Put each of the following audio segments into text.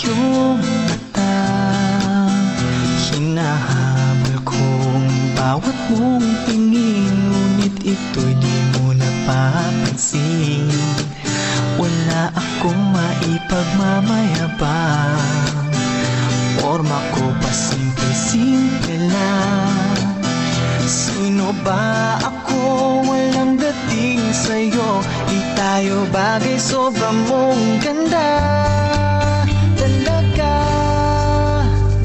iyong mata. Hinahabol kong bawat mong tingin, ngunit ito'y di mo napapansin. Wala akong maipagmamayabang, forma ko pa simple-simple lang. Sino ba ako? Walang dating sa'yo. Di tayo bagay, sobrang mong ganda. Talaga,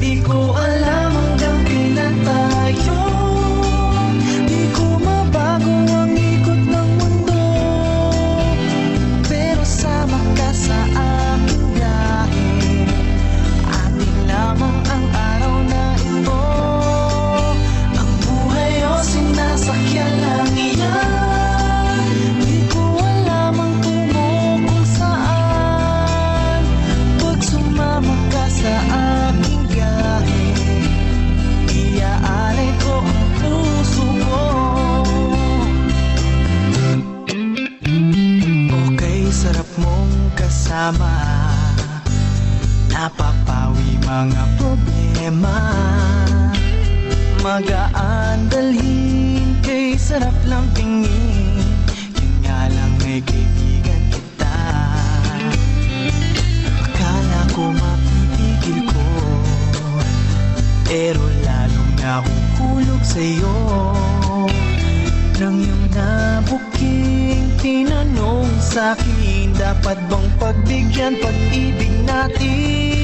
di ko alam hanggang kailan tayo. Di ko mabago ang ikot ng mundo, pero sama ka sa aking biyahe. Atin lamang ang araw na ito. Ang buhay o sinasakyan lang iyan. Di ko alam ang tungo kung saan. Pag sumama ka sa aking biyahe, iaalay ko ang puso ko. Okay, sarap mong kasama, napapawi mga problema. Magaan dalhin, kay sarap lang tingin. Yun nga lang ay kaibigan kita. Akala ko mapipigil ko, pero lalong nahuhulog sa'yo. Nang iyong nabuking tinanong sa'kin, dapat bang pagbigyan pag-ibig natin?